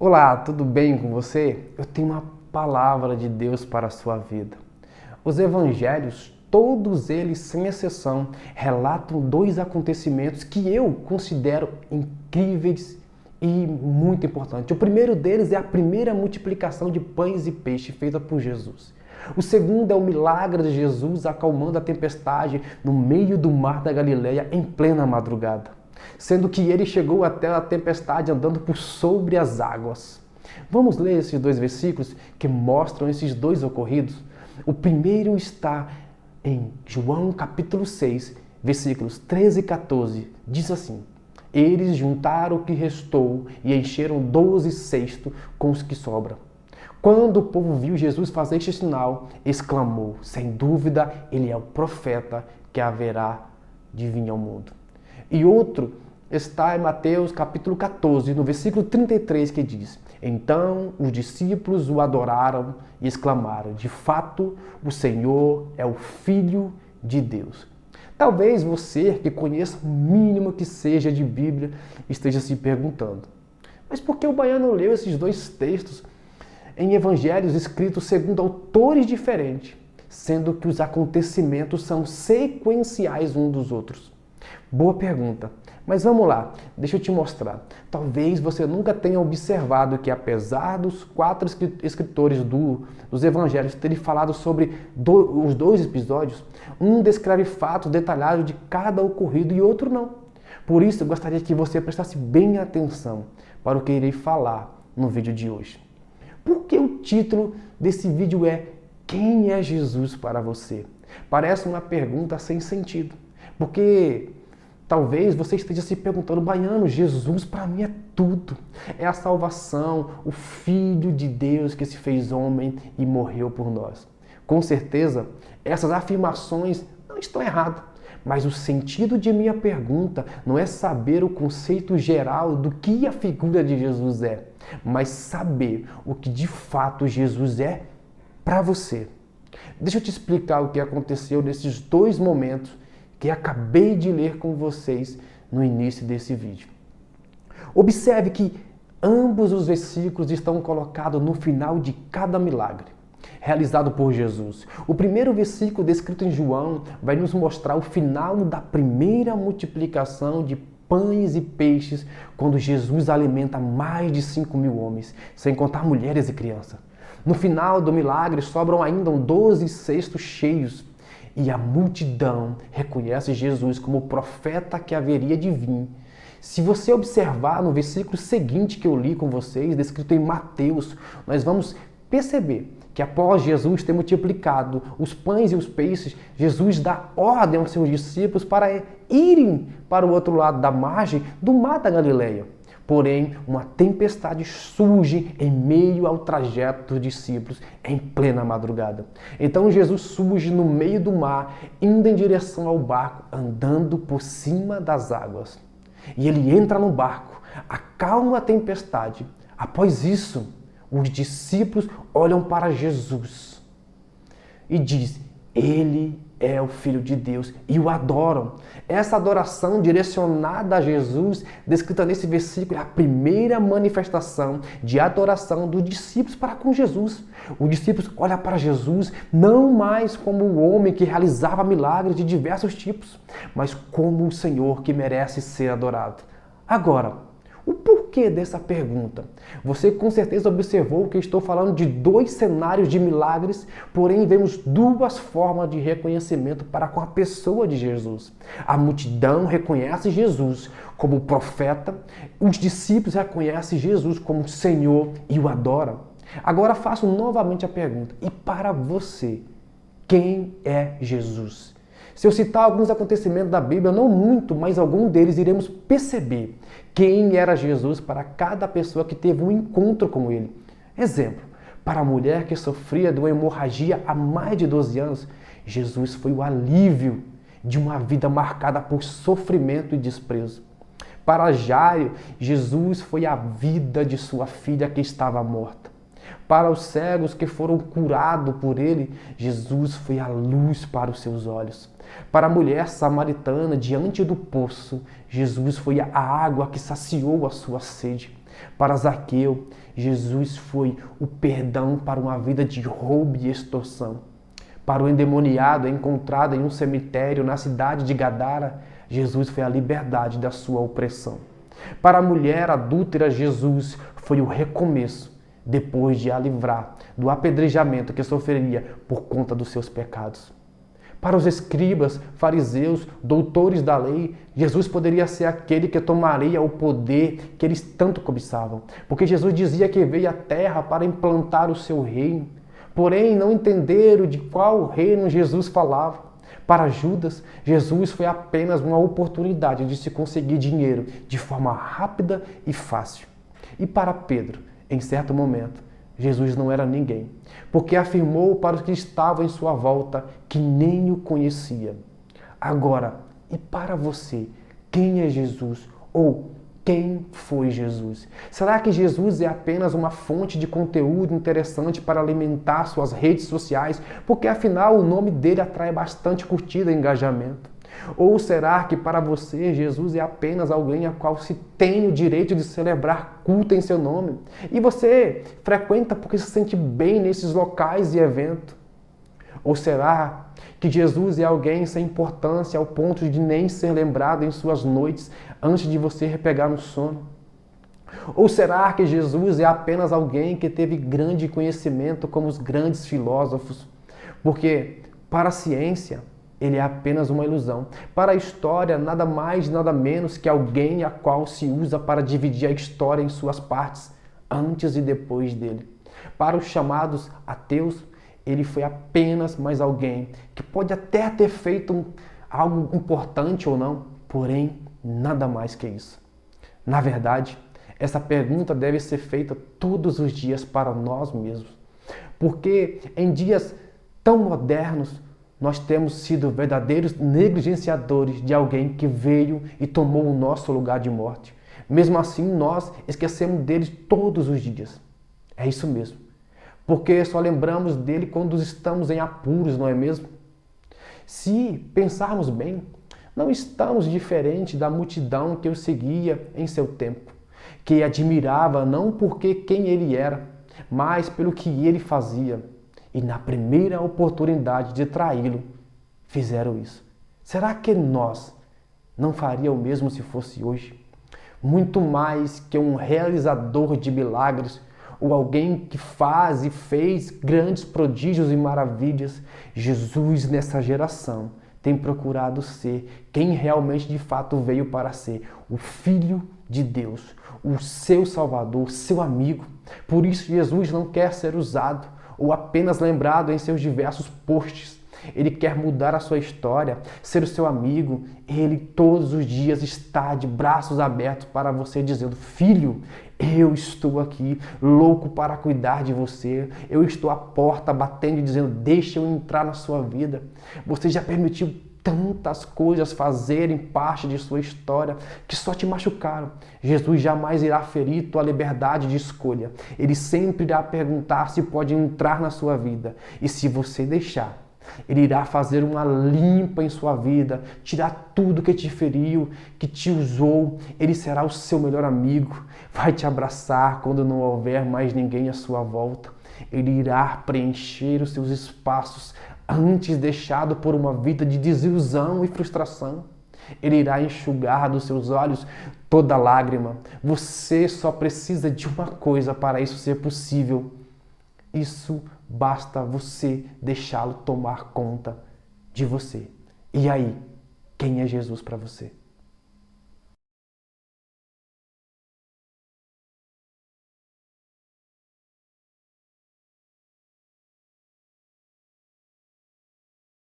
Olá, tudo bem com você? Eu tenho uma palavra de Deus para a sua vida. Os evangelhos, todos eles, sem exceção, relatam dois acontecimentos que eu considero incríveis e muito importantes. O primeiro deles é a primeira multiplicação de pães e peixes feita por Jesus. O segundo é o milagre de Jesus acalmando a tempestade no meio do mar da Galileia em plena madrugada, sendo que ele chegou até a tempestade andando por sobre as águas. Vamos ler esses dois versículos que mostram esses dois ocorridos? O primeiro está em João capítulo 6, versículos 13 e 14. Diz assim: Eles juntaram o que restou e encheram 12 cestos com os que sobram. Quando o povo viu Jesus fazer este sinal, exclamou: sem dúvida, ele é o profeta que haverá de vir ao mundo. E outro está em Mateus capítulo 14, no versículo 33, que diz: Então os discípulos o adoraram e exclamaram: de fato, o Senhor é o Filho de Deus. Talvez você, que conheça o mínimo que seja de Bíblia, esteja se perguntando: mas por que o baiano leu esses dois textos em evangelhos escritos segundo autores diferentes, sendo que os acontecimentos são sequenciais uns dos outros? Boa pergunta, mas vamos lá, deixa eu te mostrar. Talvez você nunca tenha observado que, apesar dos 4 escritores dos evangelhos terem falado sobre os 2 episódios, um descreve fatos detalhados de cada ocorrido e outro não. Por isso, eu gostaria que você prestasse bem atenção para o que irei falar no vídeo de hoje. Por que o título desse vídeo é Quem é Jesus para você? Parece uma pergunta sem sentido, porque talvez você esteja se perguntando: baiano, Jesus para mim é tudo. É a salvação, o Filho de Deus que se fez homem e morreu por nós. Com certeza, essas afirmações não estão erradas, mas o sentido de minha pergunta não é saber o conceito geral do que a figura de Jesus é, mas saber o que de fato Jesus é para você. Deixa eu te explicar o que aconteceu nesses 2 momentos que acabei de ler com vocês no início desse vídeo. Observe que ambos os versículos estão colocados no final de cada milagre realizado por Jesus. O primeiro versículo descrito em João vai nos mostrar o final da primeira multiplicação de pães e peixes, quando Jesus alimenta mais de 5.000 homens, sem contar mulheres e crianças. No final do milagre sobram ainda 12 cestos cheios, e a multidão reconhece Jesus como o profeta que haveria de vir. Se você observar no versículo seguinte que eu li com vocês, descrito em Mateus, nós vamos perceber que após Jesus ter multiplicado os pães e os peixes, Jesus dá ordem aos seus discípulos para irem para o outro lado da margem do mar da Galileia. Porém, uma tempestade surge em meio ao trajeto dos discípulos em plena madrugada. Então Jesus surge no meio do mar, indo em direção ao barco, andando por cima das águas. E ele entra no barco, acalma a tempestade. Após isso, os discípulos olham para Jesus e dizem: Ele é o Filho de Deus, e o adoram. Essa adoração direcionada a Jesus, descrita nesse versículo, é a primeira manifestação de adoração dos discípulos para com Jesus. Os discípulos olham para Jesus não mais como o homem que realizava milagres de diversos tipos, mas como o Senhor que merece ser adorado. Agora, o porquê dessa pergunta? Você com certeza observou que estou falando de 2 cenários de milagres, porém vemos 2 formas de reconhecimento para com a pessoa de Jesus. A multidão reconhece Jesus como profeta, os discípulos reconhecem Jesus como Senhor e o adoram. Agora faço novamente a pergunta: e para você, quem é Jesus? Se eu citar alguns acontecimentos da Bíblia, não muito, mas algum deles, iremos perceber quem era Jesus para cada pessoa que teve um encontro com ele. Exemplo, para a mulher que sofria de uma hemorragia há mais de 12 anos, Jesus foi o alívio de uma vida marcada por sofrimento e desprezo. Para Jairo, Jesus foi a vida de sua filha que estava morta. Para os cegos que foram curados por ele, Jesus foi a luz para os seus olhos. Para a mulher samaritana diante do poço, Jesus foi a água que saciou a sua sede. Para Zaqueu, Jesus foi o perdão para uma vida de roubo e extorsão. Para o endemoniado encontrado em um cemitério na cidade de Gadara, Jesus foi a liberdade da sua opressão. Para a mulher adúltera, Jesus foi o recomeço, depois de a livrar do apedrejamento que sofreria por conta dos seus pecados. Para os escribas, fariseus, doutores da lei, Jesus poderia ser aquele que tomaria o poder que eles tanto cobiçavam. Porque Jesus dizia que veio à terra para implantar o seu reino. Porém, não entenderam de qual reino Jesus falava. Para Judas, Jesus foi apenas uma oportunidade de se conseguir dinheiro de forma rápida e fácil. E para Pedro, em certo momento, Jesus não era ninguém, porque afirmou para os que estavam em sua volta que nem o conhecia. Agora, e para você, quem é Jesus? Ou quem foi Jesus? Será que Jesus é apenas uma fonte de conteúdo interessante para alimentar suas redes sociais? Porque afinal o nome dele atrai bastante curtida e engajamento. Ou será que para você Jesus é apenas alguém a qual se tem o direito de celebrar culto em seu nome? E você frequenta porque se sente bem nesses locais e eventos? Ou será que Jesus é alguém sem importância ao ponto de nem ser lembrado em suas noites antes de você repegar no sono? Ou será que Jesus é apenas alguém que teve grande conhecimento como os grandes filósofos? Porque para a ciência, ele é apenas uma ilusão. Para a história, nada mais, nada menos que alguém a qual se usa para dividir a história em suas partes, antes e depois dele. Para os chamados ateus, ele foi apenas mais alguém que pode até ter feito algo importante ou não, porém, nada mais que isso. Na verdade, essa pergunta deve ser feita todos os dias para nós mesmos. Porque em dias tão modernos, nós temos sido verdadeiros negligenciadores de alguém que veio e tomou o nosso lugar de morte. Mesmo assim, nós esquecemos dele todos os dias. É isso mesmo. Porque só lembramos dele quando estamos em apuros, não é mesmo? Se pensarmos bem, não estamos diferentes da multidão que o seguia em seu tempo, que admirava não porque quem ele era, mas pelo que ele fazia. E na primeira oportunidade de traí-lo, fizeram isso. Será que nós não faria o mesmo se fosse hoje? Muito mais que um realizador de milagres ou alguém que faz e fez grandes prodígios e maravilhas, Jesus nessa geração tem procurado ser quem realmente de fato veio para ser, o Filho de Deus, o seu Salvador, seu amigo. Por isso Jesus não quer ser usado ou apenas lembrado em seus diversos posts. Ele quer mudar a sua história, ser o seu amigo. Ele todos os dias está de braços abertos para você, dizendo: filho, eu estou aqui, louco para cuidar de você. Eu estou à porta batendo e dizendo: deixa eu entrar na sua vida. Você já permitiu tantas coisas fazerem parte de sua história que só te machucaram. Jesus jamais irá ferir tua liberdade de escolha. Ele sempre irá perguntar se pode entrar na sua vida. E se você deixar, ele irá fazer uma limpa em sua vida, tirar tudo que te feriu, que te usou. Ele será o seu melhor amigo, vai te abraçar quando não houver mais ninguém à sua volta. Ele irá preencher os seus espaços antes deixado por uma vida de desilusão e frustração. Ele irá enxugar dos seus olhos toda lágrima. Você só precisa de uma coisa para isso ser possível. Isso basta você deixá-lo tomar conta de você. E aí, quem é Jesus para você?